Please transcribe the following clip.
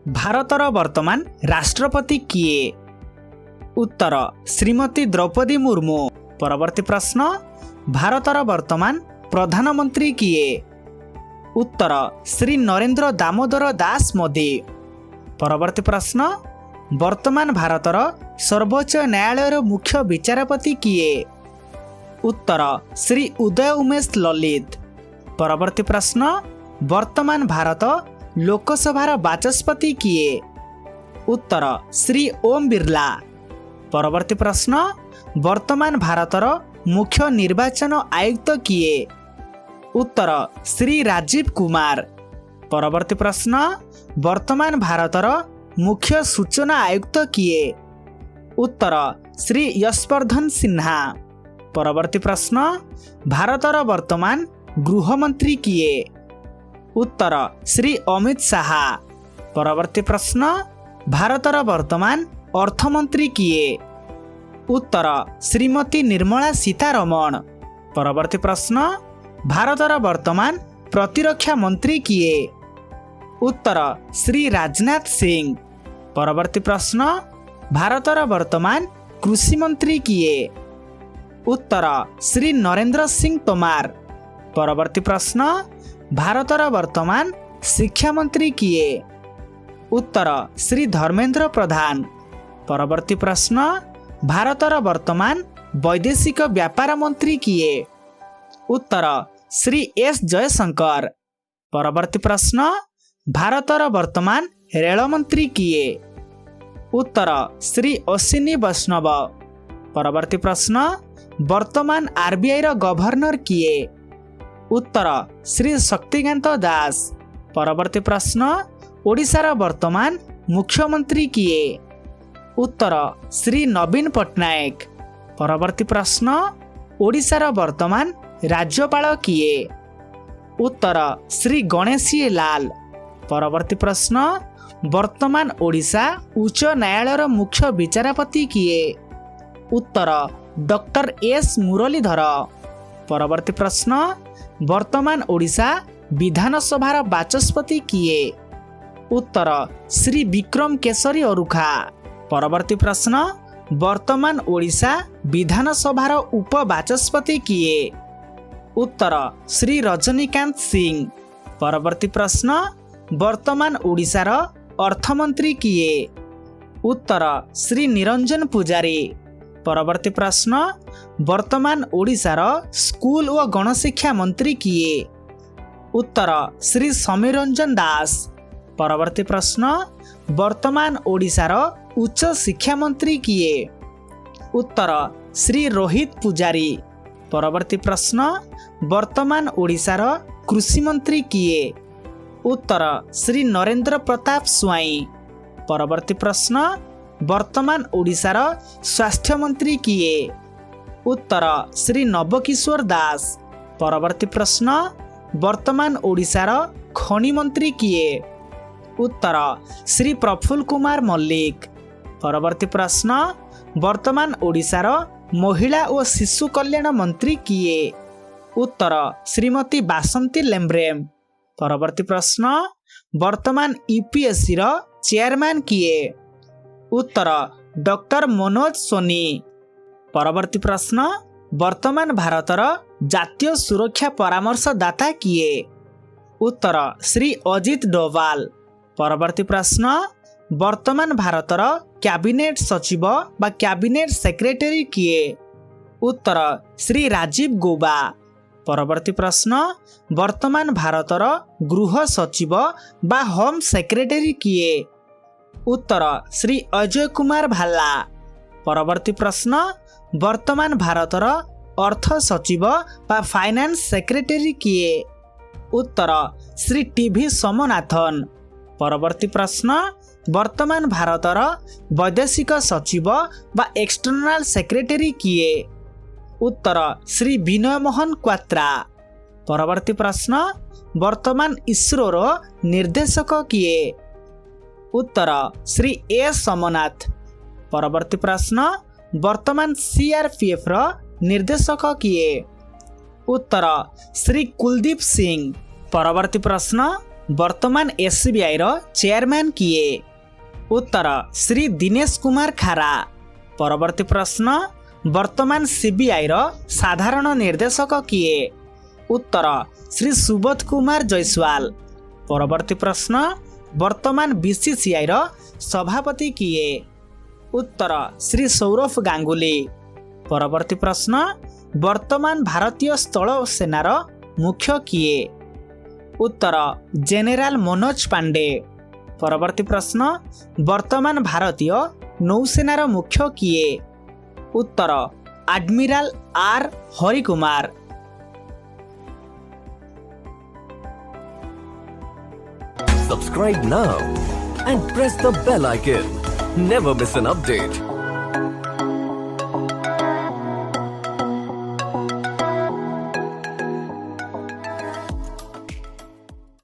भारतर वर्तमान राष्ट्रपति किए? उत्तर श्रीमती द्रौपदी मुर्मू। परवर्ती प्रश्न भारतर वर्तमान प्रधानमंत्री किए? उत्तर श्री नरेंद्र दामोदर दास मोदी। परवर्ती प्रश्न वर्तमान भारतर सर्वोच्च न्यायालयर मुख्य विचारपति किए? उत्तर श्री उदय उमेश ललित। परवर्ती प्रश्न वर्तमान भारत लोकसभार बाचस्पति किए? उत्तर श्री ओम बिरला। परवर्ती प्रश्न वर्तमान भारतर मुख्य निर्वाचन आयुक्त किए? उत्तर श्री राजीव कुमार। परवर्ती प्रश्न वर्तमान भारतर मुख्य सूचना आयुक्त किए? उत्तर श्री यशवर्धन सिन्हा। परवर्ती प्रश्न भारतर वर्तमान गृहमंत्री किए? उत्तर श्री अमित शाह। परवर्ती प्रश्न भारतर वर्तमान अर्थमंत्री किए? उत्तर श्रीमती निर्मला सीतारमण। परवर्ती प्रश्न भारतर वर्तमान प्रतिरक्षा मंत्री किए? उत्तर श्री राजनाथ सिंह। परवर्ती प्रश्न भारतर वर्तमान कृषि मंत्री किए? उत्तर श्री नरेंद्र सिंह तोमार। परवर्ती प्रश्न भारतर वर्तमान शिक्षा मंत्री किए? उत्तर श्री धर्मेंद्र प्रधान। परवर्ती प्रश्न भारतर वर्तमान वैदेशिक व्यापार मंत्री किए? उत्तर श्री एस जयशंकर। परवर्ती प्रश्न भारतर वर्तमान रेल मंत्री किए? उत्तर श्री अश्विनी वैष्णव। परवर्ती प्रश्न वर्तमान आरबीआई रो गवर्नर किए? उत्तर श्री शक्तिकांत दास। परवर्ती प्रश्न ओडिशार वर्तमान मुख्यमंत्री किए? उत्तर श्री नवीन पट्टनायक। परवर्ती प्रश्न ओडिशार वर्तमान राज्यपाल किए? उत्तर श्री गणेशी लाल। परवर्ती प्रश्न वर्तमान ओडिशा उच्च न्यायालयर मुख्य विचारपति किए? उत्तर डॉक्टर एस मुरलीधर। परवर्ती प्रश्न वर्तमान ओडिशा विधानसभार बाचस्पति किए? उत्तर श्री विक्रम केशरी अरुखा। परवर्ती प्रश्न वर्तमान ओडिशा विधानसभार उपबाचस्पति किए? उत्तर श्री रजनीकांत सिंह। परवर्ती प्रश्न वर्तमान ओडिशार अर्थमंत्री किए? उत्तर श्री निरंजन पुजारी। परवर्ती प्रश्न वर्तमान ओडिशार स्कूल व गणशिक्षा मंत्री किए? उत्तर श्री समीर रंजन दास। परवर्ती प्रश्न वर्तमान ओडिशार उच्च शिक्षा मंत्री किए? उत्तर श्री रोहित पुजारी। परवर्ती प्रश्न वर्तमान ओडिशार कृषि मंत्री किए? उत्तर श्री नरेंद्र प्रताप स्वाई। परवर्ती प्रश्न वर्तमान ओडिशार स्वास्थ्य मंत्री किए? उत्तर श्री नवकिशोर दास। परवर्ती प्रश्न वर्तमान ओडिशार खनि मंत्री किए? उत्तर श्री प्रफुल्ल कुमार मल्लिक। परवर्ती प्रश्न वर्तमान ओडिशार महिला और शिशु कल्याण मंत्री किए? उत्तर श्रीमती बासंती लेम्ब्रेम। परवर्ती प्रश्न वर्तमान यूपीएससी रो चेयरमैन किए? उत्तर डॉक्टर मनोज सोनी। परवर्ती प्रश्न वर्तमान भारतर जातीय सुरक्षा परामर्शदाता किए? उत्तर श्री अजित डोभाल। परवर्ती प्रश्न वर्तमान भारतर कैबिनेट सचिव बा कैबिनेट सेक्रेटरी किए? उत्तर श्री राजीव गौबा। परवर्ती प्रश्न वर्तमान भारतर गृह सचिव बा होम सेक्रेटरी किए? उत्तर श्री अजय कुमार भाला। परवर्ती प्रश्न वर्तमान भारतर अर्थ सचिव बा फाइनेंस सेक्रेटरी किए? उत्तर श्री टीवी सोमनाथन। परवर्ती प्रश्न वर्तमान भारतर वैदेशिक सचिव बा एक्सटर्नल सेक्रेटरी किए? उत्तर श्री विनय मोहन क्वात्रा। परवर्ती प्रश्न वर्तमान इसरो रो निर्देशक किए? उत्तर श्री ए सोमनाथ। परवर्ती प्रश्न वर्तमान सीआरपीएफ रो निर्देशक किए? उत्तर श्री कुलदीप सिंह। परवर्ती प्रश्न ବର୍ତ୍ତମାନ SBIର ଚେୟାରମ୍ୟାନ୍ କିଏ? ଉତ୍ତର ଶ୍ରୀ ଦିନେଶ କୁମାର ଖାରା। ପରବର୍ତ୍ତୀ ପ୍ରଶ୍ନ ବର୍ତ୍ତମାନ CBIର ସାଧାରଣ ନିର୍ଦ୍ଦେଶକ କିଏ? ଉତ୍ତର ଶ୍ରୀ ସୁବୋଧ କୁମାର ଜୟସ୍ୱାଲ। ପରବର୍ତ୍ତୀ ପ୍ରଶ୍ନ ବର୍ତ୍ତମାନ BCCIର ସଭାପତି କିଏ? ଉତ୍ତର ଶ୍ରୀ ସୌରଭ ଗାଙ୍ଗୁଲି। ପରବର୍ତ୍ତୀ ପ୍ରଶ୍ନ ବର୍ତ୍ତମାନ ଭାରତୀୟ ସ୍ଥଳ ସେନାର ମୁଖ୍ୟ କିଏ? ଉତ୍ତର ଜେନେରାଲ ମନୋଜ ପାଣ୍ଡେ। ପରବର୍ତ୍ତୀ ପ୍ରଶ୍ନ ବର୍ତ୍ତମାନ ଭାରତୀୟ ନୌସେନାର ମୁଖ୍ୟ କିଏ? ଉତ୍ତର admiral R Harikumar. Subscribe now and press the bell icon. Never miss an update.